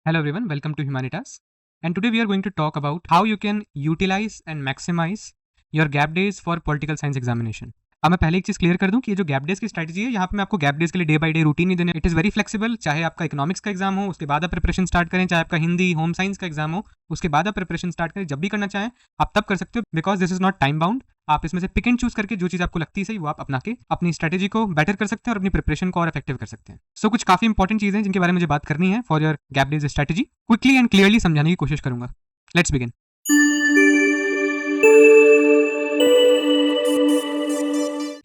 Hello everyone, welcome to Humanitas. And today we are going to talk about how you can utilize and maximize your gap days for political science examination. अब मैं पहले एक चीज clear कर दूं कि ये जो गैप डेज की स्ट्रैटेजी है, यहाँ पे मैं आपको गैप डेज के लिए डे बाय डे रूटीन नहीं देने। It is very flexible. चाहे आपका इकोनॉमिक्स का एग्जाम हो, उसके बाद आप प्रिपरेशन स्टार्ट करें, चाहे आपका हिंदी होम साइंस का एग्जाम हो, उसके बाद आप प्रिपरेशन स्टार्ट करें, जब भी करना चाहें आप तब कर सकते हो, because this is not time bound. आप इसमें से पिक एंड चूज करके जो चीज आपको लगती है सही वो आप अपना के अपनी स्ट्रेटेजी को बेटर कर सकते हैं और अपनी प्रिपरेशन को और इफेक्टिव कर सकते हैं। सो कुछ काफी इंपॉर्टेंट चीजें जिनके बारे में मुझे बात करनी है for your gap days strategy, quickly and clearly समझाने की कोशिश करूंगा। Let's begin.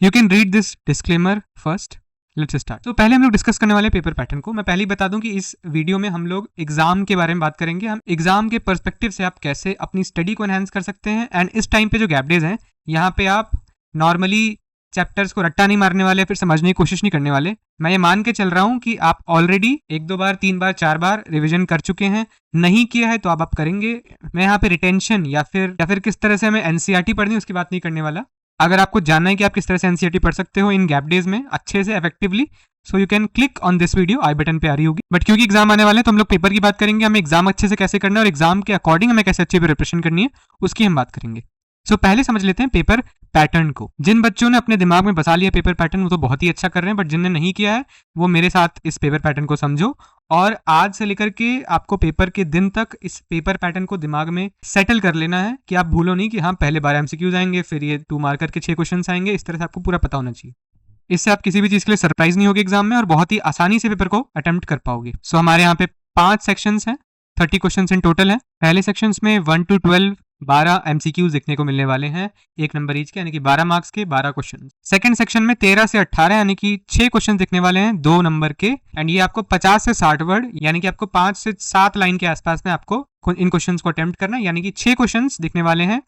You can read this disclaimer first. Let's start. तो पहले हम लोग डिस्कस करने वाले पेपर पैटर्न को। मैं पहले ही बता दूं कि इस वीडियो में हम लोग एग्जाम के बारे में बात करेंगे। हम एग्जाम के पर्सपेक्टिव से आप कैसे अपनी स्टडी को एनहांस कर सकते हैं। एंड इस टाइम पे जो गैप डेज हैं, यहाँ पे आप नॉर्मली चैप्टर्स को रट्टा नहीं मारने वाले, फिर समझने की कोशिश नहीं करने वाले। मैं ये मान के चल रहा हूँ कि आप ऑलरेडी 1-2 बार 3 बार 4 बार रिवीजन कर चुके हैं। नहीं किया है तो आप करेंगे। मैं यहाँ पे रिटेंशन या फिर किस तरह से हमें एनसीईआरटी पढ़नी है उसकी बात नहीं करने वाला। अगर आपको जानना है कि आप किस तरह से एनसीईआरटी पढ़ सकते हो इन गैप डेज में अच्छे से effectively, so you can click on this video. I button पे आ रही होगी। बट क्योंकि एग्जाम आने वाले हैं तो हम लोग पेपर की बात करेंगे, हमें एग्जाम अच्छे से कैसे करना है और एग्जाम के अकॉर्डिंग हमें कैसे अच्छी प्रिपरेशन करनी है उसकी हम बात करेंगे। सो पहले समझ लेते हैं पेपर पैटर्न को। जिन बच्चों ने अपने दिमाग में बसा लिया पेपर पैटर्न वो तो बहुत ही अच्छा कर रहे हैं, बट जिनने नहीं किया है वो मेरे साथ इस पेपर पैटर्न को समझो और आज से लेकर के आपको पेपर के दिन तक इस पेपर पैटर्न को दिमाग में सेटल कर लेना है कि आप भूलो नहीं कि हाँ पहले 12 एमसीक्यूज आएंगे, फिर ये 2 मार्कर के 6 क्वेश्चन आएंगे। इस तरह से आपको पूरा पता होना चाहिए। इससे आप किसी भी चीज के लिए सरप्राइज नहीं होगे एग्जाम में और बहुत ही आसानी से पेपर को अटेम्प्ट कर पाओगे। सो हमारे यहाँ पे 5 सेक्शंस हैं, 30 क्वेश्चन इन टोटल है। पहले सेक्शन में 1 to 12 12 एमसीक्यूज देखने को मिलने वाले हैं, 1 नंबर ईच के, यानी कि 12 मार्क्स के 12 क्वेश्चन। सेकंड सेक्शन में 13 से 18 यानी कि 6 क्वेश्चन दिखने वाले हैं 2 नंबर के। एंड ये आपको 50 से 60 वर्ड यानी कि आपको 5 से 7 लाइन के आसपास में आपको इन क्वेश्चन को अटेम्प्ट करना है, यानी कि 6 क्वेश्चन दिखने वाले हैं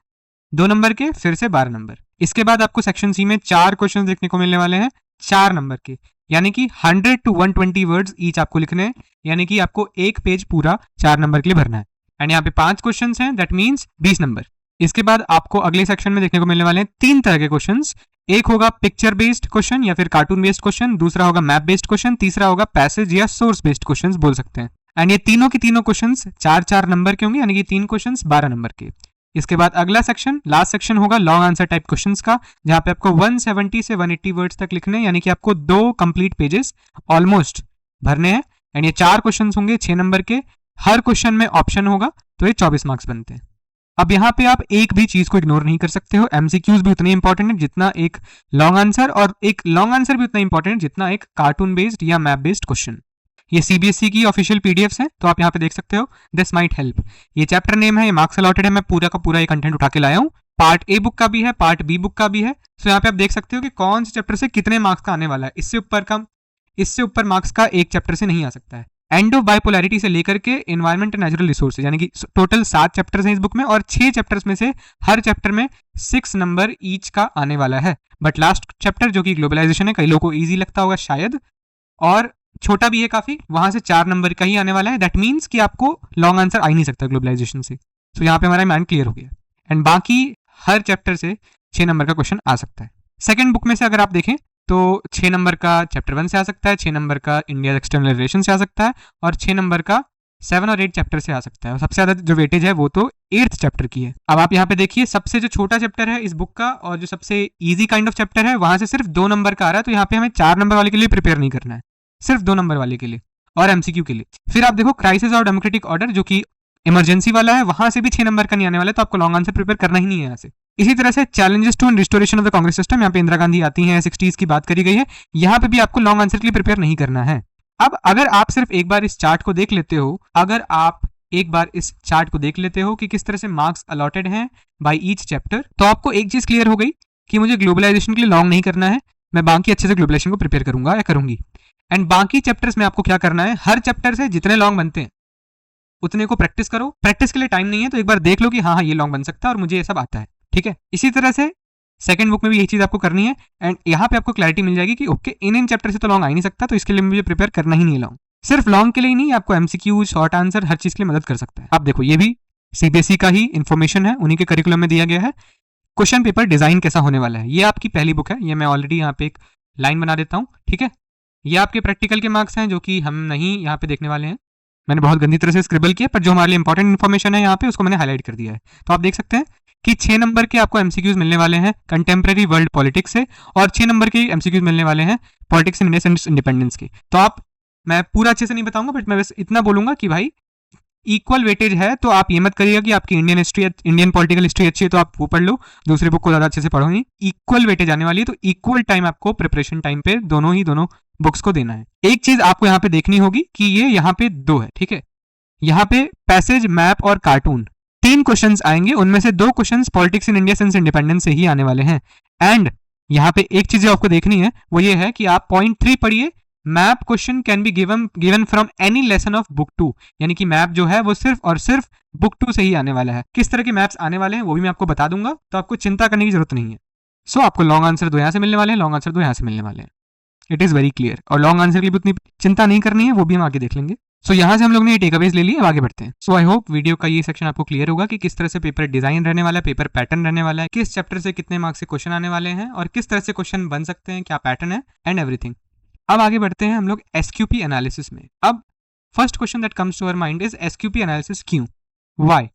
2 नंबर के, फिर से 12 नंबर। इसके बाद आपको सेक्शन सी में 4 क्वेश्चन देखने को मिलने वाले हैं 4 नंबर के, यानी कि 100 to 120 वर्ड्स ईच आपको लिखने हैं, यानी कि आपको एक पेज पूरा 4 नंबर के लिए भरना है। एंड यहाँ पे 5 क्वेश्चन हैं, दैट मीन्स 20 नंबर। इसके बाद आपको अगले सेक्शन में देखने को मिलने वाले हैं 3 तरह के क्वेश्चंस। एक होगा पिक्चर बेस्ड क्वेश्चन या फिर कार्टून बेस्ड क्वेश्चन, दूसरा होगा मैप बेस्ड क्वेश्चन, तीसरा होगा पैसेज या सोर्स बेस्ड क्वेश्चन बोल सकते हैं। एंड ये तीनों के तीनों क्वेश्चन 4-4 नंबर के होंगे, यानी कि 3 क्वेश्चन 12 नंबर के। इसके बाद अगला सेक्शन, लास्ट सेक्शन होगा लॉन्ग आंसर टाइप क्वेश्चंस का, जहां पे आपको 170 से 180 वर्ड्स तक लिखने हैं, यानी कि आपको 2 कंप्लीट पेजेस ऑलमोस्ट भरने हैं। एंड ये 4 क्वेश्चंस होंगे 6 नंबर के। हर क्वेश्चन में ऑप्शन होगा, तो ये 24 मार्क्स बनते हैं। अब यहाँ पे आप एक भी चीज को इग्नोर नहीं कर सकते हो। एमसीक्यूज भी उतने इंपॉर्टेंट है जितना एक लॉन्ग आंसर, और एक लॉन्ग आंसर भी उतना इंपॉर्टेंट है जितना एक कार्टून बेस्ड या मैप बेस्ड क्वेश्चन। ये सीबीएसई की ऑफिशियल पीडीएफ्स हैं, तो आप यहाँ पे देख सकते हो। This might help. ये चैप्टर नेम है, ये मार्क्स अलॉटेड है। मैं पूरा का पूरा ये कंटेंट उठा के लाया हूँ। पार्ट ए बुक का भी है, पार्ट बी बुक का भी है। सो यहाँ पे आप देख सकते हो कि कौन से चैप्टर से कितने मार्क्स का आने वाला है। इससे ऊपर मार्क्स का एक चैप्टर से नहीं आ सकता है। एंड ऑफ बाइपोलैरिटी से लेकर के एनवायरमेंट एंड नेचुरल रिसोर्सेज, यानी कि टोटल 7 चैप्टर्स हैं इस बुक में, और 6 चैप्टर्स में से हर चैप्टर में 6 नंबर ईच का आने वाला है। बट लास्ट चैप्टर जो कि ग्लोबलाइजेशन है, कई लोगों को ईजी लगता होगा शायद, और छोटा भी है काफी, वहां से 4 नंबर का ही आने वाला है। दैट मीन्स कि आपको लॉन्ग आंसर आ ही नहीं सकता ग्लोबलाइजेशन से। तो यहाँ पे हमारा माइंड क्लियर हो गया। एंड बाकी हर चैप्टर से 6 नंबर का क्वेश्चन आ सकता है। सेकेंड बुक में से अगर आप देखें तो 6 नंबर का चैप्टर 1 से आ सकता है, 6 नंबर का इंडिया एक्सटर्नल रिलेशन से आ सकता है, और 6 नंबर का 7 और 8 चैप्टर से आ सकता है। और सबसे ज्यादा जो वेटेज है वो तो 8th चैप्टर की है। अब आप यहाँ पे देखिए, सबसे जो छोटा चैप्टर है इस बुक का और जो सबसे इजी काइंड ऑफ चैप्टर है, वहां से सिर्फ 2 नंबर का आ रहा है। तो यहाँ पे हमें 4 नंबर वाले के लिए प्रिपेयर नहीं करना है, सिर्फ 2 नंबर वाले के लिए और एमसीक्यू के लिए। फिर आप देखो क्राइसिस और डेमोक्रेटिक ऑर्डर, जो कि इमरजेंसी वाला है, वहां से भी 6 नंबर का नहीं आने वाला है, तो आपको लॉन्ग आंसर प्रिपेयर करना ही नहीं है यहाँ से। इसी तरह से challenges to and restoration of the Congress system, यहाँ पे इंदिरा गांधी आती हैं, 60s की बात करी गई है। यहाँ पे भी आपको लॉन्ग आंसर के लिए प्रिपेयर नहीं करना है। अब अगर आप सिर्फ एक बार इस चार्ट को देख लेते हो, कि किस तरह से मार्क्स अलॉटेड हैं बाय ईच चैप्टर, तो आपको एक चीज क्लियर हो गई कि मुझे ग्लोबलाइजेशन के लिए लॉन्ग नहीं करना है, मैं बाकी अच्छे से ग्लोबलाइजेशन को प्रिपेयर करूंगा या करूंगी। एंड बाकी चैप्टर्स में आपको क्या करना है, हर चैप्टर से जितने लॉन्ग बनते हैं उतने को प्रैक्टिस करो। प्रैक्टिस के लिए टाइम नहीं है तो एक बार देख लो कि हाँ ये लॉन्ग बन सकता है और मुझे ये सब आता है, ठीक है। इसी तरह से सेकंड बुक में भी यही चीज आपको करनी है। एंड यहाँ पे आपको क्लैरिटी मिल जाएगी कि ओके इन चैप्टर से तो लॉन्ग आ ही नहीं सकता, तो इसके लिए मुझे प्रिपेयर करना ही नहीं लॉन्ग। सिर्फ लॉन्ग के लिए ही नहीं, आपको एमसीक्यू, शॉर्ट आंसर, हर चीज के लिए मदद कर सकता है। आप देखो, ये भी सीबीएसई का ही इन्फॉर्मेशन है, उन्हीं के करिकुलम में दिया गया है। क्वेश्चन पेपर डिजाइन कैसा होने वाला है, ये आपकी पहली बुक है। ये मैं ऑलरेडी यहाँ पे एक लाइन बना देता हूँ, ठीक है। ये आपके प्रैक्टिकल के मार्क्स हैं जो कि हम नहीं यहाँ पे देखने वाले हैं। मैंने बहुत गंदी तरह से स्क्रिबल किया, पर जो हमारे लिए इंपॉर्टेंट इन्फॉर्मेशन है यहाँ पे उसको मैंने हाईलाइट कर दिया है। तो आप देख सकते हैं कि 6 नंबर के आपको एमसीक्यूज मिलने वाले हैं कंटेम्प्रेरी वर्ल्ड पॉलिटिक्स से, और 6 नंबर के एमसीक्यूज मिलने वाले हैं politics in India since independence के। तो आप, मैं पूरा अच्छे से नहीं बताऊंगा, बट मैं बस इतना बोलूंगा कि भाई इक्वल वेटेज है। तो आप ये मत करिएगा कि आपकी Indian history, Indian political history अच्छी है तो आप वो पढ़ लो, दूसरी बुक को ज्यादा अच्छे से पढ़ो नहीं। इक्वल वेटेज आने वाली है, तो इक्वल टाइम आपको प्रिपरेशन टाइम पे दोनों बुक्स को देना है। एक चीज आपको यहाँ पे देखनी होगी कि ये यहाँ पे 2 है, ठीक है। यहाँ पे पैसेज, मैप और कार्टून 3 क्वेश्चंस आएंगे, उनमें से 2 questions politics in India since independence से ही आने वाले हैं। एंड यहाँ पे एक चीज जो आपको देखनी है वो ये है कि आप पॉइंट 3 पढ़िए, map question can be given from any lesson of book 2, यानी कि मैप जो है वो सिर्फ और सिर्फ बुक 2 से ही आने वाला है। किस तरह के मैप्स आने वाले हैं वो भी मैं आपको बता दूंगा, तो आपको चिंता करने की जरूरत नहीं है। सो आपको लॉन्ग आंसर 2 यहाँ से मिलने वाले हैं, लॉन्ग आंसर 2 यहाँ से मिलने वाले हैं। इट इज वेरी क्लियर, और लॉन्ग आंसर के लिए उतनी चिंता नहीं करनी है, वो भी हम आगे देख लेंगे। सो यहाँ से हम लोग ने ये टेकअवेज ले लिए, अब आगे बढ़ते हैं। सो आई होप वीडियो का ये सेक्शन आपको क्लियर होगा कि किस तरह से पेपर डिजाइन रहने वाला है, पेपर पैटर्न रहने वाला है, किस चैप्टर से कितने मार्क्स से क्वेश्चन आने वाले हैं, और किस तरह से क्वेश्चन बन सकते हैं, क्या पैटर्न है, एंड एवरीथिंग। अब आगे बढ़ते हैं हम लोग एसक्यूपी एनालिसिस में। अब first question that comes to our mind is SQP analysis क्यों, व्हाई।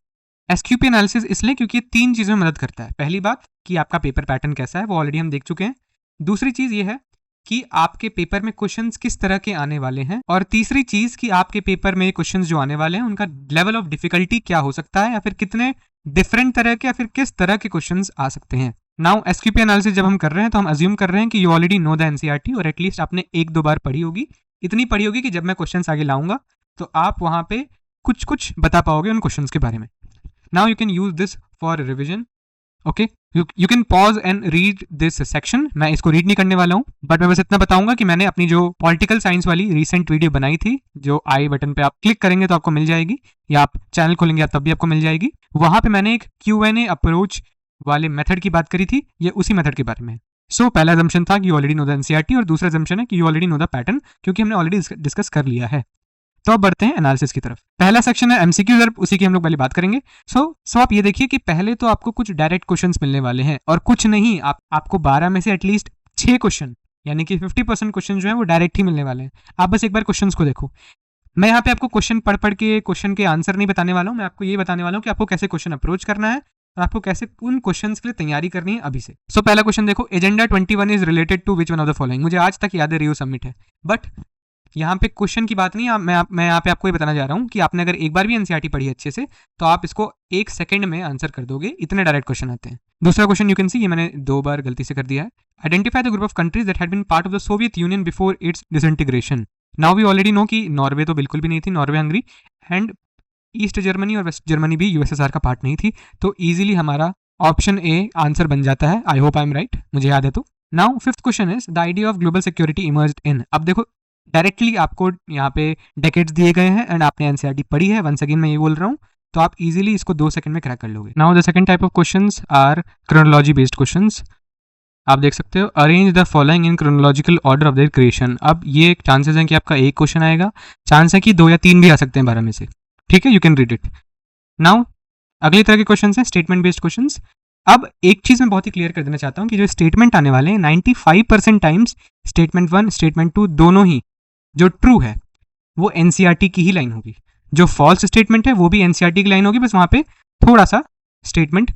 एसक्यूपी एनालिसिस इसलिए क्योंकि ये 3 चीजों में मदद करता है। पहली बात कि आपका पेपर पैटर्न कैसा है, वो ऑलरेडी हम देख चुके हैं। दूसरी चीज ये है कि आपके पेपर में क्वेश्चंस किस तरह के आने वाले हैं, और तीसरी चीज कि आपके पेपर में क्वेश्चंस जो आने वाले हैं उनका लेवल ऑफ डिफिकल्टी क्या हो सकता है, या फिर कितने डिफरेंट तरह के या फिर किस तरह के क्वेश्चंस आ सकते हैं। नाउ एसक्यूपी एनालिसिस जब हम कर रहे हैं तो हम अज्यूम कर रहे हैं कि you already know the NCERT, और एटलीस्ट आपने 1-2 बार पढ़ी होगी, इतनी पढ़ी होगी कि जब मैं क्वेश्चंस आगे लाऊंगा तो आप वहां पे कुछ बता पाओगे उन क्वेश्चंस के बारे में। Now you can use this for revision, okay. You can pause and read this section. मैं इसको रीड नहीं करने वाला हूँ, बट मैं बस इतना बताऊंगा कि मैंने अपनी जो पॉलिटिकल साइंस वाली रीसेंट वीडियो बनाई थी, जो आई बटन पे आप क्लिक करेंगे तो आपको मिल जाएगी, या आप चैनल खोलेंगे तब भी आपको मिल जाएगी। वहां पे मैंने एक Q&A अप्रोच वाले मेथड की बात करी थी, ये उसी मेथड के बारे में। सो पहला assumption था कि you already know the NCERT, और दूसरा assumption है कि you already know the pattern, क्योंकि हमने ऑलरेडी डिस्कस कर लिया है। तो अब बढ़ते हैं एनालिसिस की तरफ। पहला सेक्शन है एमसीक्यूज, और उसी की हम लोग पहले बात करेंगे। सो आप ये देखिए कि पहले तो आपको कुछ डायरेक्ट क्वेश्चंस मिलने वाले हैं, और कुछ नहीं, आपको 12 में से एटलीस्ट 6 क्वेश्चन, यानी कि 50% क्वेश्चन जो है वो डायरेक्ट ही मिलने वाले हैं। आप बस एक बार क्वेश्चंस को देखो। मैं यहाँ पे आपको क्वेश्चन पढ़ के क्वेश्चन के आंसर नहीं बताने वाला हूँ, मैं आपको ये बताने वाला हूँ कि आपको कैसे क्वेश्चन अप्रोच करना है, और आपको कैसे उन क्वेश्चंस के लिए तैयारी करनी है अभी से। सो पहला क्वेश्चन देखो, agenda 21 is related to which one of the following. मुझे आज तक याद है रियो समिट है, बट यहाँ पे क्वेश्चन की बात नहीं है। मैं यहाँ पे आपको ये बताना चाह रहा हूँ कि आपने अगर एक बार भी एनसीईआरटी पढ़ी अच्छे से तो आप इसको 1 सेकंड में आंसर कर दोगे, इतने डायरेक्ट क्वेश्चन आते हैं। दूसरा क्वेश्चन यू कैन सी, ये मैंने 2 बार गलती से कर दिया है। Identify the group of countries that had been part of the Soviet Union before its disintegration. Now we already know कि नॉर्वे तो बिल्कुल भी नहीं थी, Norway, Hungary and East Germany और वेस्ट जर्मनी भी यूएसएसआर का पार्ट नहीं थी। तो ईजिली हमारा ऑप्शन ए आंसर बन जाता है। I hope I am right, मुझे याद है। तो now fifth question is the idea of global security emerged in. अब देखो डायरेक्टली आपको यहाँ पे डेकेड्स दिए गए हैं, एंड आपने एनसीईआरटी पढ़ी है, वंस अगेन मैं ये बोल रहा हूँ, तो आप इजीली इसको 2 सेकंड में क्रैक कर लोगे। Now the second type of questions are chronology based questions. आप देख सकते हो, arrange the following in chronological order of their creation. अब ये चांसेस हैं कि आपका एक क्वेश्चन आएगा, चांस है कि 2 या 3 भी आ सकते हैं 12 में से, ठीक है। You can read it. Now अगली तरह के क्वेश्चन है स्टेटमेंट बेस्ड क्वेश्चन। अब एक चीज मैं बहुत ही क्लियर कर देना चाहता हूँ कि जो स्टेटमेंट आने वाले हैं 95% टाइम्स स्टेटमेंट 1 स्टेटमेंट 2 दोनों ही जो ट्रू है वो एनसीईआरटी की ही लाइन होगी, जो फॉल्स स्टेटमेंट है वो भी एनसीईआरटी की लाइन होगी, बस वहां पे थोड़ा सा स्टेटमेंट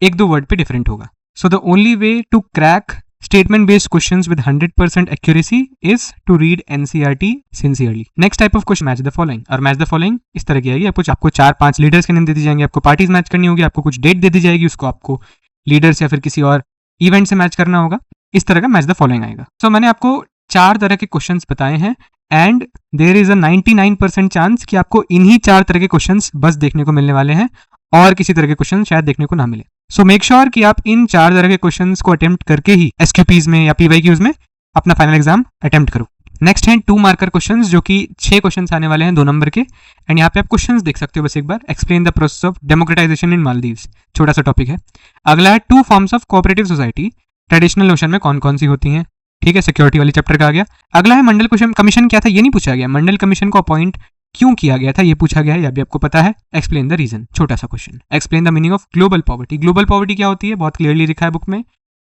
1-2 वर्ड पे डिफरेंट होगा। So the only way to crack statement based questions with 100% accuracy is to read NCERT sincerely. Next type of question, match the following. और मैच द फॉलोइंग इस तरह की आएगी, आपको 4-5 लीडर्स के नेम दे दी जाएंगे, आपको पार्टीज मैच करनी होगी, आपको कुछ डेट दे दी जाएगी, उसको आपको लीडर्स या फिर किसी और इवेंट से मैच करना होगा। इस तरह का मैच द फॉलोइंग आएगा। सो मैंने आपको 4 तरह के क्वेश्चंस बताए हैं, and there is a 99% chance कि आपको इन्हीं 4 तरह के क्वेश्चंस बस देखने को मिलने वाले हैं, और किसी तरह के क्वेश्चन शायद देखने को ना मिले। सो मेक श्योर कि आप इन 4 तरह के क्वेश्चंस को अटेम्प्ट करके ही एसक्यूपीज में या पीवाईक्यूज में अपना फाइनल एग्जाम अटेम्प्ट करो। नेक्स्ट है 2 मार्कर क्वेश्चंस, जो कि 6 क्वेश्चंस आने वाले हैं 2 नंबर के, एंड यहाँ पे आप क्वेश्चंस देख सकते हो बस एक बार। Explain the process of democratization in Maldives, छोटा सा टॉपिक है। अगला है 2 forms of cooperative society, traditional notion में कौन कौन सी होती हैं, ठीक है, सिक्योरिटी वाली चैप्टर का आ गया। अगला है मंडल कमीशन क्या था, ये नहीं पूछा गया। मंडल कमीशन को अपॉइंट क्यों किया गया था ये पूछा गया है, यह भी आपको पता है। एक्सप्लेन द रीजन, छोटा सा question. Explain the meaning of global poverty. Global poverty क्या होती है, बहुत क्लियरली लिखा है बुक में,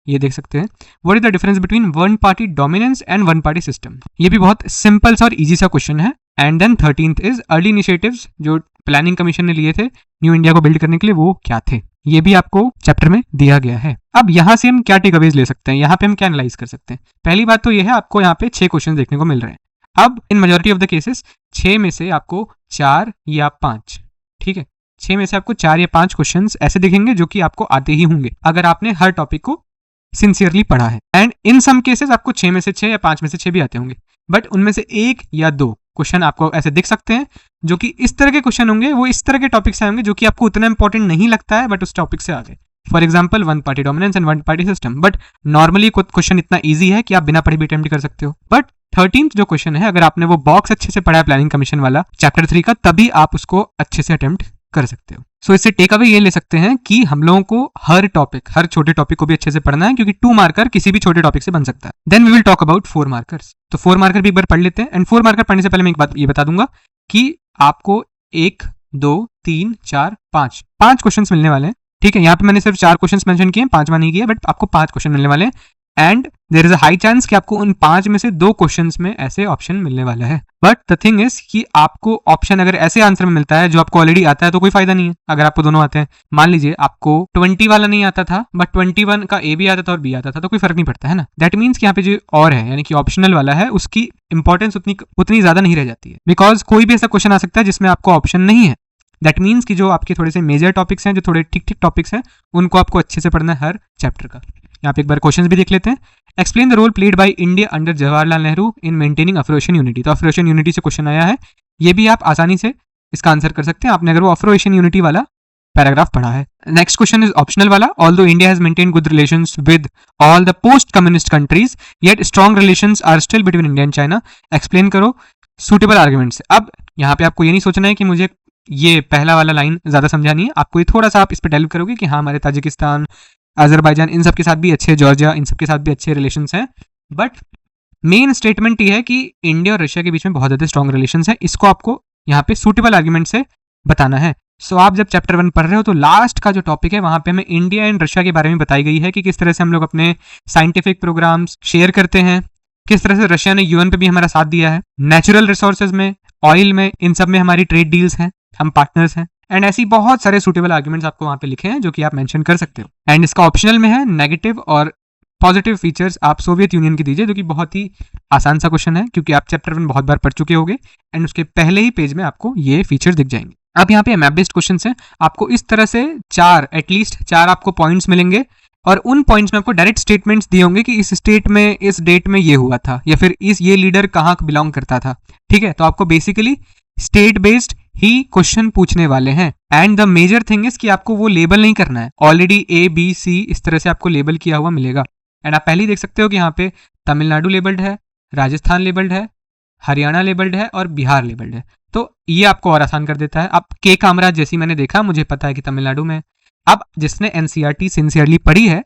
ये देख सकते हैं। What is the difference between one party dominance and one party system. ये भी बहुत सिंपल सा और इजी सा क्वेश्चन है, and then 13th is early initiatives जो प्लानिंग कमीशन ने लिए थे न्यू इंडिया को बिल्ड करने के लिए, वो क्या थे, ये भी आपको चैप्टर में दिया गया है। अब यहाँ से हम क्या टेक अवेज ले सकते हैं, यहाँ पे हम क्या एनालाइज कर सकते हैं। पहली बात तो ये है, आपको यहाँ पे 6 क्वेश्चन देखने को मिल रहे हैं। अब in majority of the cases 6 में से आपको 4 या 5, ठीक है, 6 में से आपको 4 या 5 क्वेश्चन ऐसे दिखेंगे जो कि आपको आते ही होंगे अगर आपने हर टॉपिक को सिंसियरली पढ़ा है। एंड इन सम केसेस आपको 6 में से 6 या 5 में से 6 भी आते होंगे, बट उनमें से 1 या 2 क्वेश्चन आपको ऐसे दिख सकते हैं जो कि इस तरह के क्वेश्चन होंगे, वो इस तरह के टॉपिक से होंगे जो कि आपको उतना इंपॉर्टेंट नहीं लगता है, बट उस टॉपिक से आ गए। For example one party dominance and one party system, but normally question इतना ईजी है कि आप बिना पढ़े भी अटेम्प्ट कर सकते हो। बट 13th जो क्वेश्चन है, अगर आपने वो बॉक्स अच्छे से पढ़ा है प्लानिंग कमीशन वाला चैप्टर 3 का, तभी आप उसको अच्छे से अटेम्प्ट कर सकते हो। सो इससे टेक अवे ये ले सकते हैं कि हम लोगों को हर टॉपिक, हर छोटे टॉपिक को भी अच्छे से पढ़ना है, क्योंकि 2 मार्कर किसी भी छोटे टॉपिक से बन सकता है। Then we will talk about 4 markers. तो 4 मार्कर भी एक बार पढ़ लेते हैं। एंड 4 मार्कर पढ़ने से पहले मैं एक बात ये बता दूंगा कि आपको 1, 2, 3, 4, 5 क्वेश्चन मिलने वाले हैं, ठीक है। यहाँ पे मैंने सिर्फ 4 क्वेश्चन मेंशन किए, 5वां नहीं किया, बट आपको 5 क्वेश्चन मिलने वाले हैं। And there is a high chance कि आपको उन 5 में से 2 क्वेश्चंस में ऐसे ऑप्शन मिलने वाला है। बट द थिंग इज कि आपको ऑप्शन अगर ऐसे आंसर में मिलता है जो आपको ऑलरेडी आता है तो कोई फायदा नहीं है। अगर आपको दोनों आते हैं, मान लीजिए आपको 20 वाला नहीं आता था बट 21 का ए भी आता था और बी आता था, तो कोई फर्क नहीं पड़ता है ना। दैट मीन्स कि यहाँ पे जो और है, यानी कि ऑप्शनल वाला है, उसकी इंपॉर्टेंस उतनी ज्यादा नहीं रह जाती है, बिकॉज कोई भी ऐसा क्वेश्चन आ सकता है जिसमें आपको ऑप्शन नहीं है। दैट मीन्स कि जो आपके थोड़े से मेजर टॉपिक्स हैं, जो थोड़े ठीक ठीक टॉपिक्स हैं, उनको आपको अच्छे से पढ़ना है हर चैप्टर का। यहाँ पे एक बार क्वेश्चंस भी देख लेते हैं। Explain the role played by India under Jawaharlal Nehru in maintaining Afro Asian unity. तो अफ्रो एशियन यूनिटी से क्वेश्चन आया है, ये भी आप आसानी से इसका आंसर कर सकते हैं आपने अगर वो अफ्रो एशियन यूनिटी वाला पैराग्राफ पढ़ा है। नेक्स्ट क्वेश्चन इज ऑप्शनल वाला। Although India has maintained good relations with all the post communist countries, yet strong relations are still between India and China. Explain करो सूटेबल आर्ग्यूमेंट्स। अब यहाँ पे आपको ये नहीं सोचना है कि मुझे ये पहला वाला लाइन ज्यादा समझानी है, आपको ये थोड़ा सा आप इस पर डेवलप करोगे कि हाँ हमारे ताजिकिस्तान, अजरबैजान, इन सब के साथ भी अच्छे, जॉर्जिया, इन सब के साथ भी अच्छे रिलेशंस हैं। बट मेन स्टेटमेंट ये है कि इंडिया और रशिया के बीच में बहुत ज्यादा स्ट्रॉन्ग रिलेशंस है, इसको आपको यहाँ पे सूटेबल आर्ग्यूमेंट से बताना है। सो आप जब चैप्टर 1 पढ़ रहे हो तो लास्ट का जो टॉपिक है वहां पे हमें इंडिया एंड रशिया के बारे में बताई गई है कि किस तरह से हम लोग अपने साइंटिफिक प्रोग्राम्स शेयर करते हैं, किस तरह से रशिया ने यूएन पे भी हमारा साथ दिया है, नेचुरल रिसोर्सेज में, ऑयल में, इन सब में हमारी ट्रेड डील्स हैं, हम पार्टनर्स हैं। एंड ऐसी बहुत सारे सूटेबल आर्ग्यूमेंट्स आपको वहां पे लिखे हैं जो कि आप मेंशन कर सकते हो। एंड इसका ऑप्शनल में है नेगेटिव और पॉजिटिव फीचर्स आप सोवियत यूनियन की दीजिए, जो कि बहुत ही आसान सा क्वेश्चन है क्योंकि आप चैप्टर 1 बहुत बार पढ़ चुके होंगे एंड उसके पहले ही पेज में आपको ये फीचर दिख जाएंगे। अब यहाँ पे मैप बेस्ड क्वेश्चन है, आपको इस तरह से एटलीस्ट 4 आपको पॉइंट्स मिलेंगे और उन पॉइंट्स में आपको डायरेक्ट स्टेटमेंट्स दिए होंगे कि इस स्टेट में इस डेट में ये हुआ था या फिर ये लीडर कहाँ बिलोंग करता था, ठीक है। तो आपको बेसिकली स्टेट बेस्ड ही क्वेश्चन पूछने वाले हैं। And the major thing is कि आपको वो लेबल नहीं करना है, ऑलरेडी ए बी सी इस तरह से आपको लेबल किया हुआ मिलेगा। एंड आप पहले ही देख सकते हो कि यहाँ पे तमिलनाडु लेबल्ड है, राजस्थान लेबल्ड है, हरियाणा लेबल्ड है और बिहार लेबल्ड है। तो ये आपको और आसान कर देता है। अब के कामराज जैसी मैंने देखा, मुझे पता है कि तमिलनाडु में। अब जिसने एनसीईआरटी सिंसियरली पढ़ी है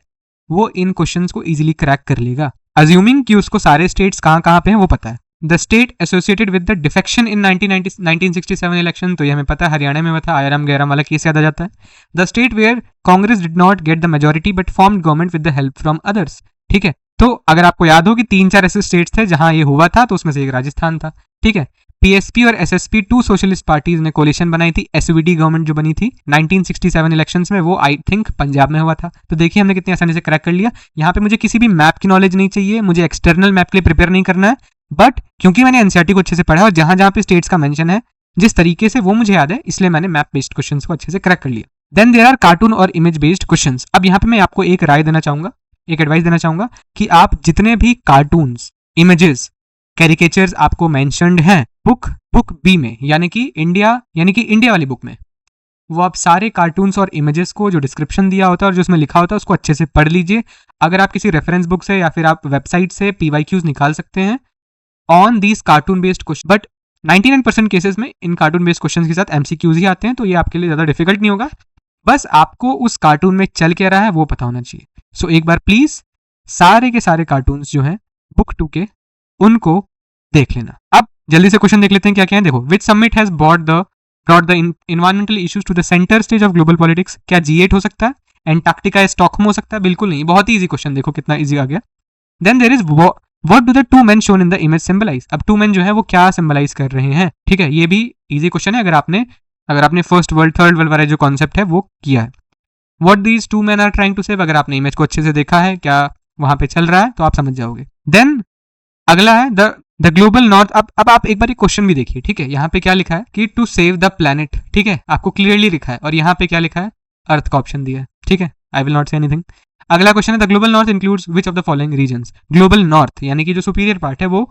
वो इन क्वेश्चंस को इजीली क्रैक कर लेगा, अज्यूमिंग कि उसको सारे स्टेट्स कहाँ कहाँ पे हैं वो पता है। The state associated with the defection in 1967 election, तो ये हमें पता है हरियाणा में था, आयराम गैराम वाला केस याद आ जाता है। The state where Congress did not get the majority but formed government with the help from others, ठीक है। तो अगर आपको याद हो कि 3-4 ऐसे स्टेट्स थे जहां ये हुआ था, तो उसमें से एक राजस्थान था, ठीक है। पीएसपी और एसएसपी 2 सोशलिस्ट पार्टीज ने कोलिशन बनाई थी, एसवीडी गवर्नमेंट जो बनी थी 1967 इलेक्शंस में, वो आई थिंक पंजाब में हुआ था। तो देखिए हमने कितनी आसानी से क्रैक कर लिया। यहाँ पे मुझे किसी भी मैप की नॉलेज नहीं चाहिए, मुझे एक्सटर्नल मैप के लिए प्रिपेयर नहीं करना है, बट क्योंकि मैंने एनसीईआरटी को अच्छे से पढ़ा और जहां जहां पे स्टेट्स का मेंशन है जिस तरीके से वो मुझे याद है, इसलिए मैंने मैप बेस्ड क्वेश्चंस को अच्छे से क्रैक कर लिया। देन देयर आर कार्टून और इमेज बेस्ड क्वेश्चंस। अब यहाँ पे मैं आपको एक राय देना चाहूंगा, एक एडवाइस देना चाहूंगा कि आप जितने भी कार्टून्स, इमेजेस, कैरिकेचर्स आपको मेंशन्ड हैं बुक बी में, यानी कि इंडिया वाली बुक में, वो आप सारे कार्टून्स और इमेजेस को जो डिस्क्रिप्शन दिया होता है और जो उसमें लिखा होता है उसको अच्छे से पढ़ लीजिए। अगर आप किसी रेफरेंस बुक से या फिर आप वेबसाइट से PYQs निकाल सकते हैं on these cartoon based question, but 99% cases में इन कार्टून बेस्ड क्वेश्चन के साथ MCQs ही आते हैं, तो ये आपके लिए ज्यादा डिफिकल्ट नहीं होगा। बस आपको उस कार्टून में चल क्या रहा है वो पता होना चाहिए। सो एक बार प्लीज सारे के सारे कार्टून्स जो हैं बुक 2 के, उनको देख लेना। अब जल्दी से क्वेश्चन देख लेते हैं क्या क्या है। देखो, which summit has brought the environmental issues to the centre stage of global politics. क्या G8 हो सकता है, एंटार्क्टिका स्टॉकहोम हो सकता है? बिल्कुल नहीं, बहुत ही इजी क्वेश्चन, देखो कितना इजी आ गया। Then there is what do the two men shown in the image symbolise? अब टू मेन जो है वो क्या सिंबलाइज कर रहे हैं, ठीक है, ये भी इजी क्वेश्चन है अगर आपने फर्स्ट वर्ल्ड थर्ड वर्ल्ड वाला जो कॉन्सेप्ट है वो किया है। What these two men are trying to say, अगर आपने इमेज को अच्छे से देखा है क्या वहां पे चल रहा है तो आप समझ जाओगे। देन अगला है द ग्लोबल नॉर्थ। अब आप एक बार क्वेश्चन भी देखिए, ठीक है, यहाँ पे क्या लिखा है कि टू सेव द प्लेनेट, ठीक है, आपको क्लियरली लिखा है, और यहाँ पे क्या लिखा है, अर्थ का ऑप्शन दिया है, ठीक है, I will not say anything. अगला क्वेश्चन है the global north includes which of the following regions? Global north यानी कि जो सुपीरियर पार्ट है वो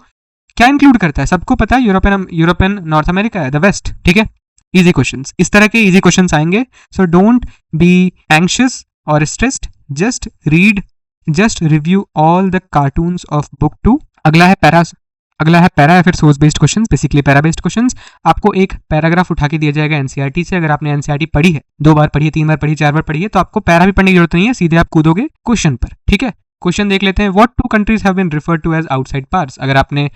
क्या इंक्लूड करता है? सबको पता है यूरोपियन नॉर्थ अमेरिका है, द वेस्ट, ठीक है। इजी क्वेश्चंस, इस तरह के इजी क्वेश्चंस आएंगे, सो डोंट बी एंग्शियस और stressed, just read, just review all the cartoons of book 2। अगला है पैरा या फिर source based questions, basically para based questions. आपको एक पैराग्राफ उठा के दिया जाएगा एनसीईआरटी से, अगर आपने एनसीईआरटी पढ़ी है, 2 बार पढ़ी है, 3 बार पढ़ी है, 4 बार पढ़ी है, तो आपको पैरा भी पढ़ने की जरूरत नहीं है, सीधे आप कूदोगे क्वेश्चन पर, ठीक है। क्वेश्चन देख लेते हैं, what two countries have been referred to as outside parts? अगर आपने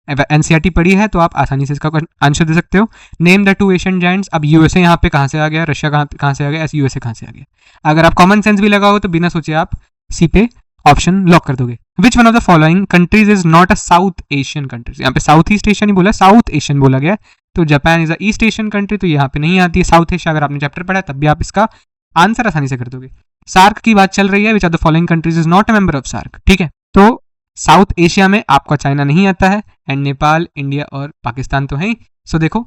एनसीईआरटी पढ़ी है तो आप आसानी से इसका आंसर दे सकते हो। Name the two Asian giants. अब यूएसए यहाँ पे कहाँ से आ गया, रशिया कहाँ से आ गया, यूएसए कहाँ से आ गया? अगर आप कॉमन सेंस भी लगाओ तो बिना सोचे आप सी पे ऑप्शन लॉक कर दोगे। विच one of the following countries is not a south Asian countries? यहाँ पे साउथ ईस्ट एशियन ही बोला, साउथ एशियन बोला गया, तो Japan is a east Asian country, तो यहाँ पे नहीं आती है साउथ एशिया। अगर आपने चैप्टर पढ़ा है तब भी आप इसका आंसर आसानी से कर दोगे। सार्क की बात चल रही है, which of the following countries is not a member of SAARC, ठीक है, तो साउथ एशिया में आपका चाइना नहीं आता है, एंड नेपाल, इंडिया और पाकिस्तान तो है ही। सो देखो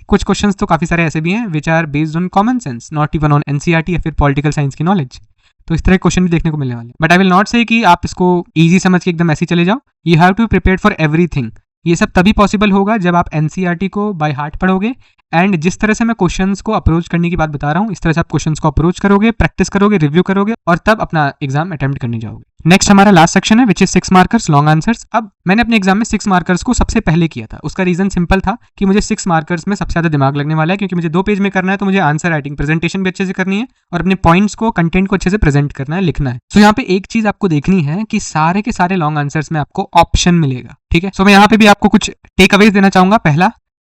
कुछ क्वेश्चंस तो काफी सारे ऐसे भी हैं which are based on common sense, not even on NCERT या फिर पॉलिटिकल साइंस की नॉलेज, तो इस तरह के क्वेश्चन भी देखने को मिलने वाले हैं। बट आई विल नॉट से कि आप इसको इजी समझ के एकदम ऐसे चले जाओ, you have to prepare for everything. ये सब तभी पॉसिबल होगा जब आप एनसीईआरटी को बाय हार्ट पढ़ोगे, एंड जिस तरह से मैं क्वेश्चंस को अप्रोच करने की बात बता रहा हूँ, इस तरह से आप क्वेश्चंस को अप्रोच करोगे, प्रैक्टिस करोगे, रिव्यू करोगे, और तब अपना एग्जाम अटेम्प्ट करने जाओगे। नेक्स्ट हमारा लास्ट सेक्शन है which is 6 markers long answers. अब मैंने अपने एग्जाम में 6 मार्कर्स को सबसे पहले किया था, उसका रीजन सिंपल था कि मुझे 6 मार्कर्स में सबसे ज्यादा दिमाग लगने वाला है, क्योंकि मुझे 2 पेज में करना है, तो मुझे आंसर राइटिंग प्रेजेंटेशन भी अच्छे से करनी है और अपने पॉइंट्स को, कंटेंट को अच्छे से प्रेजेंट करना है, लिखना है। तो यहाँ पे एक चीज आपको देखनी है कि सारे के सारे लॉन्ग आंसर्स में आपको ऑप्शन मिलेगा, ठीक है। सो मैं यहाँ पे भी आपको कुछ टेक अवेज देना चाहूंगा। पहला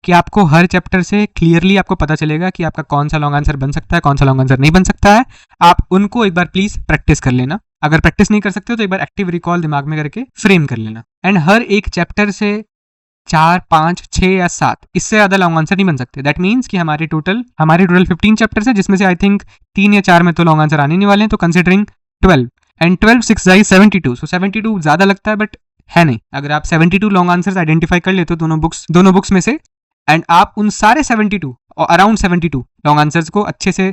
कि आपको हर चैप्टर से क्लियरली आपको पता चलेगा कि आपका कौन सा लॉन्ग आंसर बन सकता है, कौन सा लॉन्ग आंसर नहीं बन सकता है। आप उनको एक बार प्लीज प्रैक्टिस कर लेना, अगर प्रैक्टिस नहीं कर सकते हो तो एक बार एक्टिव रिकॉल दिमाग में करके फ्रेम कर लेना। एंड हर एक चैप्टर से 4, 5, 6 या 7 इससे ज्यादा लॉन्ग आंसर नहीं बन सकते। दैट मीन्स कि हमारे टोटल 15 चैप्टर्स है, जिसमें से आई थिंक 3 या 4 में तो लॉन्ग आंसर आने नहीं वाले हैं, तो कंसिडरिंग 12 एंड 12 6 जाए 72, सो 72 ज्यादा लगता है बट है नहीं। अगर आप 72 लॉन्ग आंसर्स आइडेंटिफाई कर लेते हो दोनों बुक्स में से, एंड आप उन सारे 72 और अराउंड 72 लॉन्ग आंसर्स को अच्छे से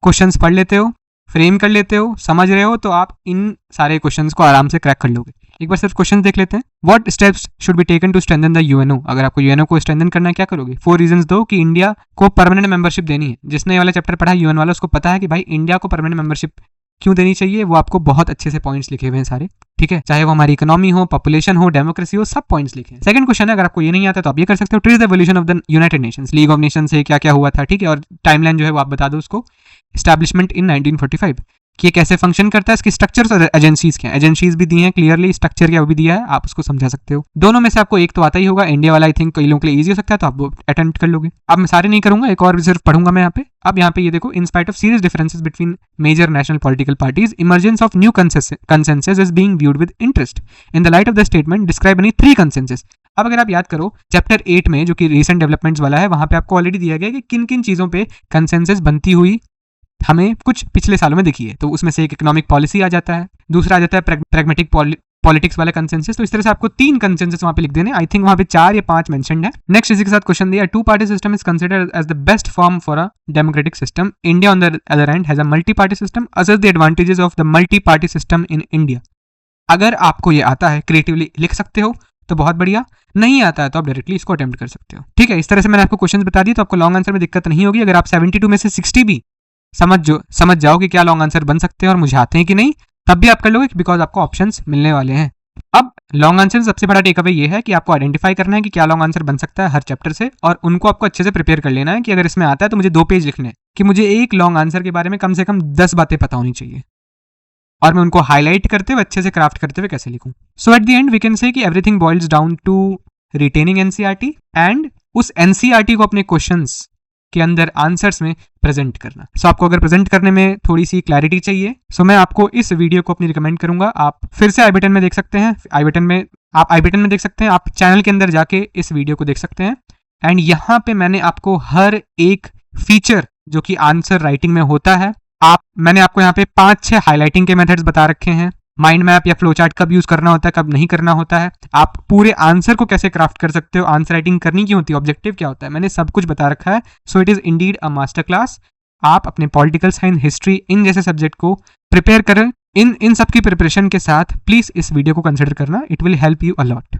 क्वेश्चंस पढ़ लेते हो, फ्रेम कर लेते हो, समझ रहे हो, तो आप इन सारे क्वेश्चंस को आराम से क्रैक कर लोगे। एक बार सिर्फ क्वेश्चन देख लेते हैं। What steps should be taken to strengthen the UNO? अगर आपको यूएनओ को स्ट्रेंथन करना है क्या करोगे? 4 रीजंस दो कि इंडिया को परमानेंट मेंबरशिप देनी है। जिसने ये वाला चैप्टर पढ़ा है यूएन वाला, उसको पता है कि भाई इंडिया को परमानेंट मेंबरशिप क्यों देनी चाहिए, वो आपको बहुत अच्छे से पॉइंट्स लिखे हुए हैं सारे, ठीक है, चाहे वो हमारी इकोनॉमी हो, पॉपुलेशन हो, डेमोक्रेसी हो, सब पॉइंट्स लिखे हैं। सेकंड क्वेश्चन है, अगर आपको ये नहीं आता तो आप ये कर सकते हो, trace the evolution of the United Nations, league of Nations से क्या क्या हुआ था, ठीक है, और टाइमलाइन जो है वो आप बता दो उसको। एस्टैब्लिशमेंट इन 1945 कि कैसे फंक्शन करता है, इसकी स्ट्रक्चर्स और एजेंसीज क्या है, एजेंसीज भी दी हैं क्लियरली, स्ट्रक्चर क्या वो भी दिया है, आप उसको समझा सकते हो। दोनों में से आपको एक तो आता ही होगा, इंडिया वाला आई थिंक कई लोगों के लिए इजी हो सकता है, तो आप वो अटेम्प्ट कर लोगे। अब मैं सारे नहीं करूंगा, एक और सिर्फ पढ़ूंगा मैं यहाँ पे। अब यहाँ पे ये देखो, in spite of serious differences between major national political parties, emergence of new consensus is being viewed with interest. In the light of the statement describe any 3 consensus. अब अगर आप याद करो चैप्टर 8 में जो कि रिसेंट डेवलपमेंट्स वाला है, वहां पे आपको ऑलरेडी दिया गया है कि किन किन चीजों पे कंसेंसस बनती हुई हमें कुछ पिछले सालों में दिखी है। तो उसमें से एक इकोनॉमिक पॉलिसी आ जाता है, दूसरा आ जाता है प्रैग्मेटिक पॉलिटिक्स वाला कंसेंसस। तो इस तरह से आपको 3 कंसेंसस वहां पे लिख देने, आई थिंक वहां पे 4 या 5 मेंशन्ड है। नेक्स्ट इसी के साथ क्वेश्चन दिया, 2 party system is considered as the best form for a democratic system. India on the other hand has a multi party system, assess the advantages of the multi party system in India. अगर आपको ये आता है, creatively लिख सकते हो तो बहुत बढ़िया, नहीं आता है तो आप डायरेक्टली इसको अटेम्प्ट कर सकते हो, ठीक है। इस तरह से मैंने आपको क्वेश्चन बता दिए, तो आपको लॉन्ग आंसर में दिक्कत नहीं होगी। अगर आप 72 में से 60 भी समझ जाओ कि क्या लॉन्ग आंसर बन सकते हैं और मुझे आते हैं कि नहीं, तब भी आप कर लोगे, बिकॉज आपको ऑप्शंस मिलने वाले हैं। अब लॉन्ग आंसर सबसे बड़ा टेक अवे ये है कि आपको आइडेंटिफाई करना है कि क्या लॉन्ग आंसर बन सकता है हर चैप्टर से, और उनको आपको अच्छे से प्रिपेयर कर लेना है कि अगर इसमें आता है तो मुझे 2 पेज लिखने हैं, कि मुझे एक लॉन्ग आंसर के बारे में कम से कम 10 बातें पता होनी चाहिए, और मैं उनको हाईलाइट करते हुए अच्छे से क्राफ्ट करते हुए कैसे लिखूं। So at the end we can say कि everything boils down to retaining NCERT and उस एनसीईआरटी को अपने क्वेश्चंस के अंदर आंसर्स में प्रेजेंट करना। सो आपको अगर प्रेजेंट करने में थोड़ी सी क्लैरिटी चाहिए, सो मैं आपको इस वीडियो को अपनी रिकमेंड करूंगा। आप फिर से आई बटन में देख सकते हैं, आई बटन में आप आई बटन में देख सकते हैं, आप चैनल के अंदर जाके इस वीडियो को देख सकते हैं। एंड यहाँ पे मैंने आपको हर एक फीचर जो कि आंसर राइटिंग में होता है, मैंने आपको यहाँ पे 5-6 हाईलाइटिंग के मेथड्स बता रखे हैं। माइंड मैप या फ्लो चार्ट कब यूज करना होता है, कब नहीं करना होता है, आप पूरे आंसर को कैसे क्राफ्ट कर सकते हो, आंसर राइटिंग करनी क्यों होती है, ऑब्जेक्टिव क्या होता है, मैंने सब कुछ बता रखा है। So it is indeed a master class. आप अपने पॉलिटिकल साइंस, हिस्ट्री, इन जैसे सब्जेक्ट को प्रिपेयर करें। इन सब की प्रिपरेशन के साथ प्लीज इस वीडियो को कंसिडर करना, it will help you a lot.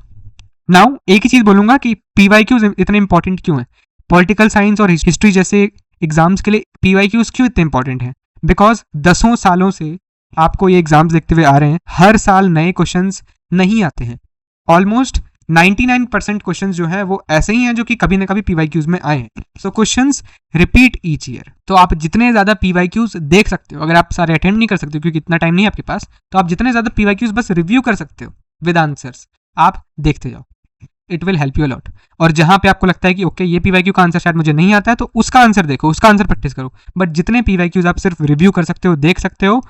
Now एक ही चीज बोलूंगा कि पीवाईक्यूज इतने इंपॉर्टेंट क्यों है, पॉलिटिकल साइंस और हिस्ट्री जैसे एग्जाम्स के लिए पीवाईक्यूज क्यों इतने इंपॉर्टेंट है? बिकॉज 10 सालों से आपको ये एग्जाम्स देखते हुए आ रहे हैं, हर साल नए क्वेश्चंस नहीं आते हैं। ऑलमोस्ट 99% क्वेश्चंस जो है वो ऐसे ही हैं जो कि कभी ना कभी पीवाईक्यूज में आए हैं। सो क्वेश्चंस रिपीट ईच ईयर। तो आप जितने ज्यादा पीवाईक्यूज देख सकते हो, अगर आप सारे अटेंड नहीं कर सकते क्योंकि इतना टाइम नहीं है आपके पास, तो आप जितने ज्यादा पीवाईक्यूज बस रिव्यू कर सकते हो विद आंसर्स, आप देखते जाओ, it will help you a lot. और जहां पे आपको लगता है कि ओके ये पीवाईक्यू का आंसर शायद मुझे नहीं आता है, तो उसका आंसर देखो, उसका आंसर प्रैक्टिस करो। बट जितने पीवाईक्यूज आप सिर्फ रिव्यू कर सकते हो, देख सकते हो,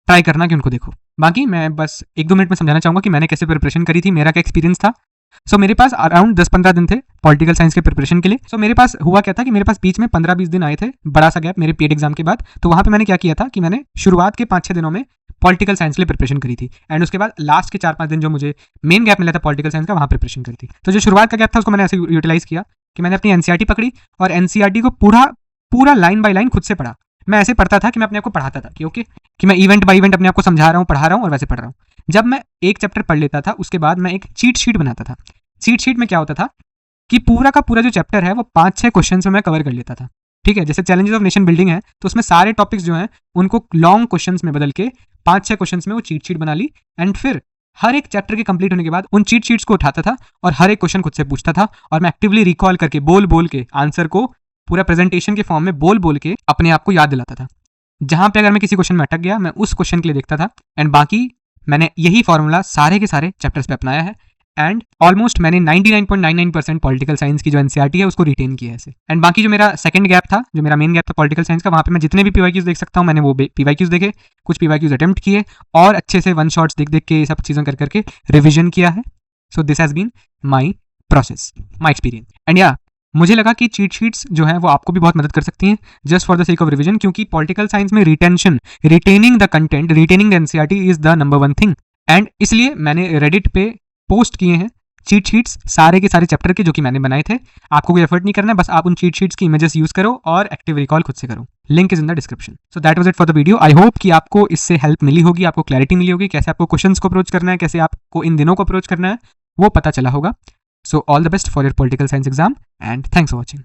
ट्राई करना कि उनको देखो। बाकी मैं बस 1-2 मिनट में समझाना चाहूंगा कि मैंने कैसे प्रिपरेशन करी थी, मेरा क्या एक्सपीरियंस था। सो मेरे पास अराउंड 10-15 दिन थे पॉलिटिकल साइंस के प्रिपरेशन के लिए। सो मेरे पास हुआ क्या था कि मेरे पास बीच में 15-20 दिन आए थे, बड़ा सा गैप मेरे पीएड एग्जाम के बाद। तो वहां पे मैंने क्या किया था कि मैंने शुरुआत के 5-6 दिनों में पॉलिटिकल साइंस के लिए प्रिपरेशन करी थी, एंड उसके बाद लास्ट के 4-5 दिन जो मुझे मेन गैप मिला था पॉलिटिकल साइंस का, वहां प्रिपरेशन करी थी। तो जो शुरुआत का गैप था उसको मैंने ऐसे यूटिलाइज किया कि मैंने अपनी एनसीईआरटी पकड़ी और एनसीईआरटी को पूरा लाइन बाय लाइन खुद से पढ़ा। मैं ऐसे पढ़ता था कि मैं अपने आप को पढ़ाता था कि ओके कि मैं इवेंट बाय इवेंट अपने आप को समझा रहा हूँ, पढ़ा रहा हूँ और वैसे पढ़ रहा हूँ। जब मैं एक चैप्टर पढ़ लेता था उसके बाद मैं एक चीट शीट बनाता था। चीट शीट में क्या होता था कि पूरा का पूरा जो चैप्टर है वो 5-6 क्वेश्चन में मैं कवर कर लेता था। ठीक है, जैसे चैलेंजेस ऑफ नेशन बिल्डिंग है तो उसमें सारे टॉपिक्स जो हैं उनको लॉन्ग क्वेश्चन में बदल के 5-6 क्वेश्चन में वो चीट शीट बना ली। एंड फिर हर एक चैप्टर के कंप्लीट होने के बाद उन चीट शीट्स को उठाता था और हर एक क्वेश्चन खुद से पूछता था, और मैं एक्टिवली रिकॉल करके बोल के आंसर को पूरा प्रेजेंटेशन के फॉर्म में बोल के अपने आप को याद दिलाता था। जहां पे अगर मैं किसी क्वेश्चन में अटक गया, मैं उस क्वेश्चन के लिए देखता था। एंड बाकी मैंने यही फॉर्मूला सारे के सारे चैप्टर्स पे अपनाया है, एंड ऑलमोस्ट मैंने 99.99% पॉलिटिकल साइंस की जो एनसीईआरटी है उसको रिटेन किया है ऐसे। एंड बाकी जो मेरा सेकंड गैप था, जो मेरा मेन गैप था पॉलिटिकल साइंस का, वहां पे मैं जितने भी पीवाईक्यूज देख सकता हूं मैंने वो पीवाईक्यूज देखे, कुछ पीवाईक्यूज अटेम्प्ट किए और अच्छे से वन शॉट्स देख के ये सब चीजें कर करके रिविजन किया है। So this has been my process, my experience. And या मुझे लगा कि चीट शीट्स जो है वो आपको भी बहुत मदद कर सकती हैं just for the sake of revision, क्योंकि पॉलिटिकल साइंस में retaining the content, retaining the NCERT is the number 1 thing. And इसलिए मैंने रेडिट पे पोस्ट किए हैं चीट शीट्स सारे के सारे चैप्टर के जो कि मैंने बनाए थे। आपको कोई एफर्ट नहीं करना है, बस आप उन चीट शीट्स की इमेजेस यूज करो और एक्टिव रिकॉल खुद से करो। Link is in the description. So that was it for the video. I hope कि आपको इससे हेल्प मिली होगी, आपको क्लैरिटी मिली होगी, कैसे आपको क्वेश्चंस को अप्रोच करना है, कैसे आपको इन दिनों को अप्रोच करना है, वो पता चला होगा। So all the best for your political science exam and thanks for watching.